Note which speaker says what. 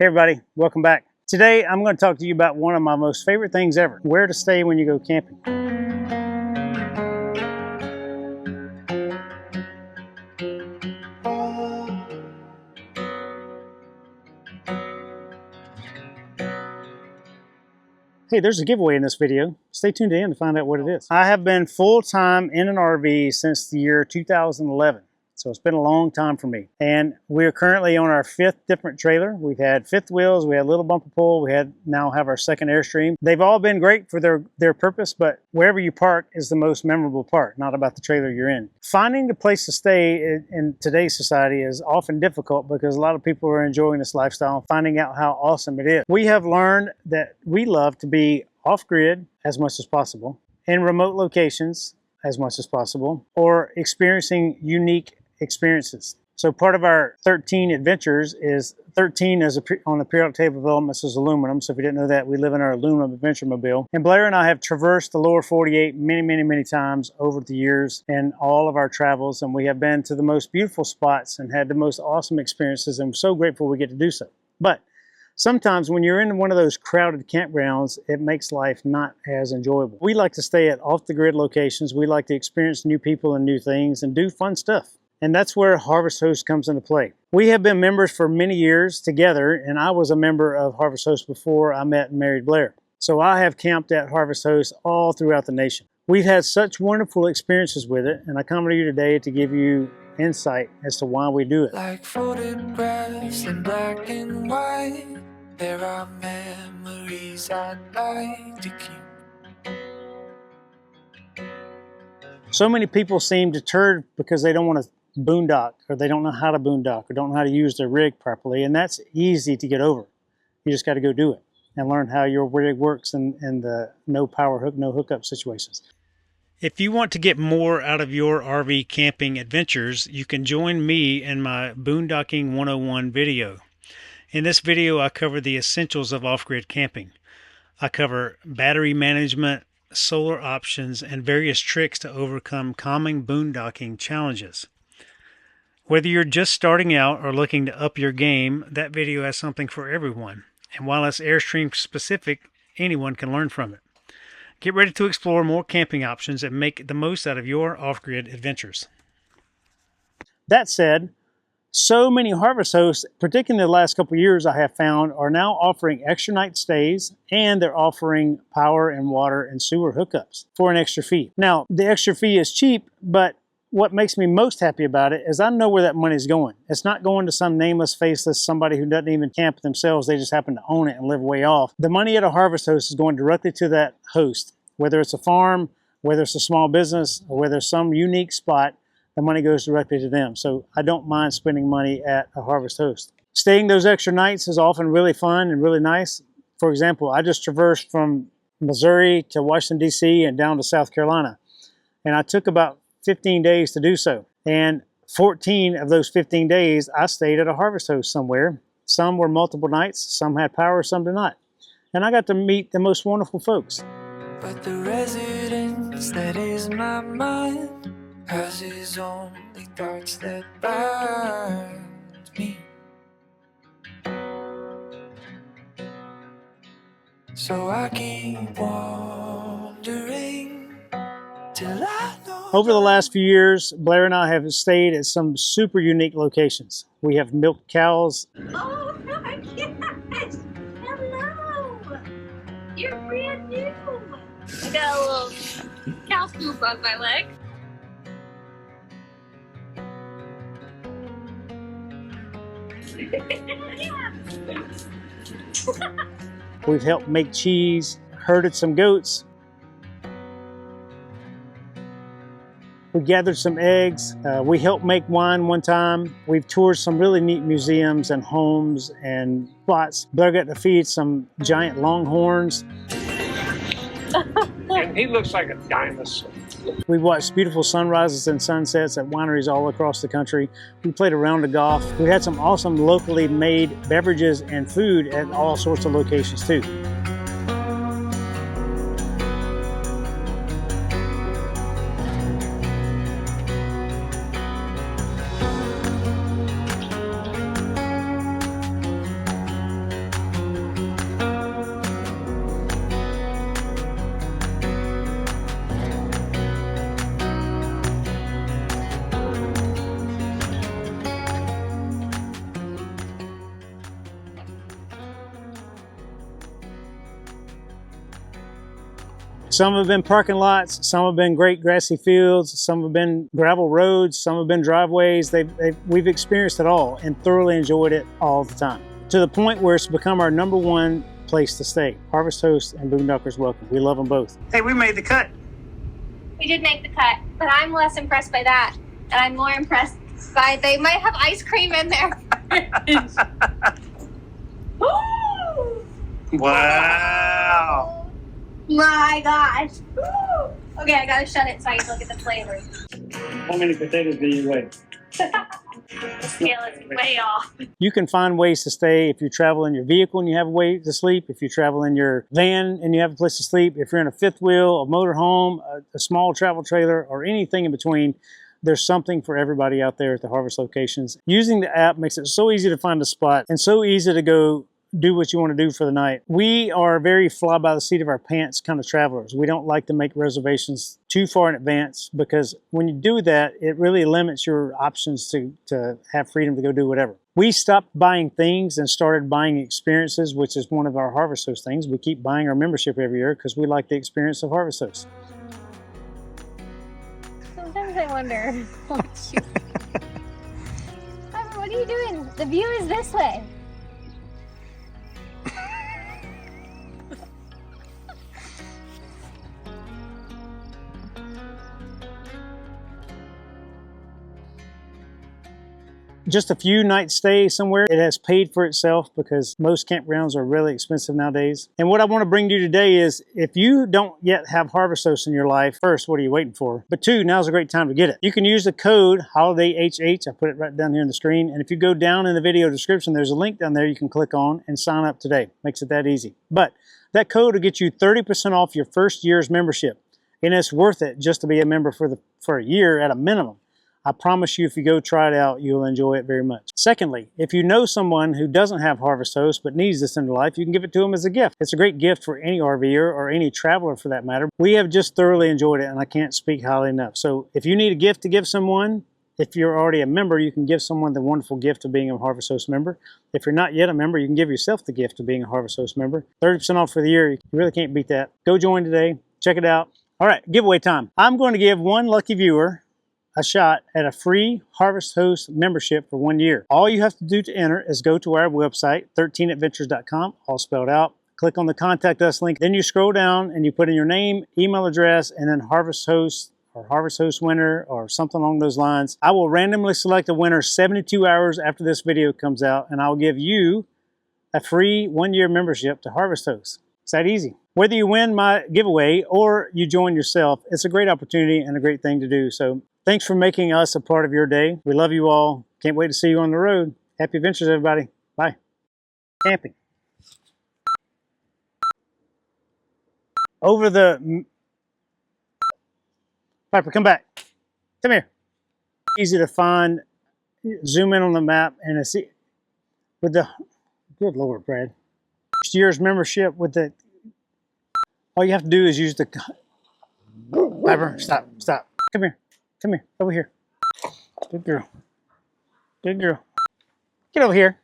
Speaker 1: Hey everybody, welcome back. Today I'm going to talk to you about one of my most favorite things ever, where to stay when you go camping. Hey, there's a giveaway in this video. Stay tuned in to find out what it is. I have been full-time in an RV since the year 2011. So it's been a long time for me. And we're currently on our 5th different trailer. We've had fifth wheels, we had little bumper pull, now have our second Airstream. They've all been great for their purpose, but wherever you park is the most memorable part, not about the trailer you're in. Finding the place to stay in today's society is often difficult because a lot of people are enjoying this lifestyle and finding out how awesome it is. We have learned that we love to be off-grid as much as possible, in remote locations as much as possible, or experiencing unique experiences. So part of our 13 adventures is 13 on the periodic table of elements is aluminum. So if you didn't know that, we live in our aluminum adventure mobile. And Blair and I have traversed the lower 48 many times over the years in all of our travels. And we have been to the most beautiful spots and had the most awesome experiences. And we're so grateful we get to do so. But sometimes when you're in one of those crowded campgrounds, it makes life not as enjoyable. We like to stay at off-the-grid locations. We like to experience new people and new things and do fun stuff. And that's where Harvest Host comes into play. We have been members for many years together, and I was a member of Harvest Host before I met and married Blair. So I have camped at Harvest Host all throughout the nation. We've had such wonderful experiences with it, and I come to you today to give you insight as to why we do it.
Speaker 2: Like photographs in black and white, there are memories I'd like to keep.
Speaker 1: So many people seem deterred because they don't want to boondock, or they don't know how to boondock, or don't know how to use their rig properly, and that's easy to get over. You just got to go do it and learn how your rig works in the no power hook, no hookup situations. If you want to get more out of your RV camping adventures, you can join me in my Boondocking 101 video. In this video, I cover the essentials of off-grid camping. I cover battery management, solar options, and various tricks to overcome common boondocking challenges. Whether you're just starting out or looking to up your game, that video has something for everyone. And while it's Airstream specific, anyone can learn from it. Get ready to explore more camping options and make the most out of your off-grid adventures. That said, so many Harvest Hosts, particularly in the last couple of years I have found, are now offering extra night stays, and they're offering power and water and sewer hookups for an extra fee. Now, the extra fee is cheap, but what makes me most happy about it is I know where that money's going. It's not going to some nameless, faceless, somebody who doesn't even camp themselves. They just happen to own it and live way off. The money at a Harvest Host is going directly to that host. Whether it's a farm, whether it's a small business, or whether it's some unique spot, the money goes directly to them. So I don't mind spending money at a Harvest Host. Staying those extra nights is often really fun and really nice. For example, I just traversed from Missouri to Washington, D.C. and down to South Carolina. And I took about 15 days to do so. And 14 of those 15 days, I stayed at a Harvest Host somewhere. Some were multiple nights, some had power, some did not. And I got to meet the most wonderful folks.
Speaker 2: But the residence that is my mind has his only thoughts that bind me. So I keep wandering till I know.
Speaker 1: Over the last few years, Blair and I have stayed at some super unique locations. We have milked cows.
Speaker 3: Oh my gosh! Hello! You're brand new! I got a little cow poop on my leg.
Speaker 1: We've helped make cheese, herded some goats. We gathered some eggs. We helped make wine one time. We've toured some really neat museums and homes and spots. Blair got to feed some giant longhorns.
Speaker 4: And he looks like a dinosaur.
Speaker 1: We watched beautiful sunrises and sunsets at wineries all across the country. We played a round of golf. We had some awesome locally made beverages and food at all sorts of locations too. Some have been parking lots, some have been great grassy fields, some have been gravel roads, some have been driveways. We've experienced it all and thoroughly enjoyed it all the time. To the point where it's become our #1 place to stay. Harvest Host and Boondockers welcome. We love them both. Hey, we made the cut.
Speaker 3: We did make the cut, but I'm less impressed by that. And I'm more impressed by they might have ice cream in there.
Speaker 1: Wow.
Speaker 3: My gosh. Okay, I gotta shut it so I can look at the flavors.
Speaker 1: How many potatoes do you weigh?
Speaker 3: The scale is way off.
Speaker 1: You can find ways to stay if you travel in your vehicle and you have a way to sleep, if you travel in your van and you have a place to sleep, if you're in a fifth wheel, a motorhome, a small travel trailer, or anything in between. There's something for everybody out there at the Harvest locations. Using the app makes it so easy to find a spot and so easy to go do what you want to do for the night. We are very fly by the seat of our pants kind of travelers. We don't like to make reservations too far in advance because when you do that, it really limits your options to have freedom to go do whatever. We stopped buying things and started buying experiences, which is one of our Harvest Host things. We keep buying our membership every year because we like the experience of Harvest Host.
Speaker 3: Sometimes I wonder what are you doing? The view is this way.
Speaker 1: Just a few nights stay somewhere, it has paid for itself because most campgrounds are really expensive nowadays. And what I want to bring to you today is if you don't yet have Harvest Host in your life, first, what are you waiting for? But two, now's a great time to get it. You can use the code HOLIDAYHH. I put it right down here on the screen. And if you go down in the video description, there's a link down there you can click on and sign up today. Makes it that easy. But that code will get you 30% off your first year's membership. And it's worth it just to be a member for a year at a minimum. I promise you, if you go try it out, you'll enjoy it very much. Secondly, if you know someone who doesn't have Harvest Host but needs this in their life, you can give it to them as a gift. It's a great gift for any RVer or any traveler for that matter. We have just thoroughly enjoyed it, and I can't speak highly enough. So if you need a gift to give someone, if you're already a member, you can give someone the wonderful gift of being a Harvest Host member. If you're not yet a member, you can give yourself the gift of being a Harvest Host member. 30% off for the year. You really can't beat that. Go join today. Check it out. All right, giveaway time. I'm going to give one lucky viewer a shot at a free Harvest Host membership for 1 year. All you have to do to enter is go to our website, 13adventures.com, all spelled out. Click on the Contact Us link. Then you scroll down and you put in your name, email address, and then Harvest Host or Harvest Host winner or something along those lines. I will randomly select a winner 72 hours after this video comes out, and I'll give you a free 1 year membership to Harvest Host. It's that easy. Whether you win my giveaway or you join yourself, it's a great opportunity and a great thing to do. So thanks for making us a part of your day. We love you all. Can't wait to see you on the road. Happy adventures, everybody. Bye. Camping. Over the... Piper, come back. Come here. Easy to find. Zoom in on the map and it's with the... Good Lord, Brad. Next year's membership with the... All you have to do is use the... Piper, stop, stop. Come here. Come here, over here. Good girl. Good girl. Get over here.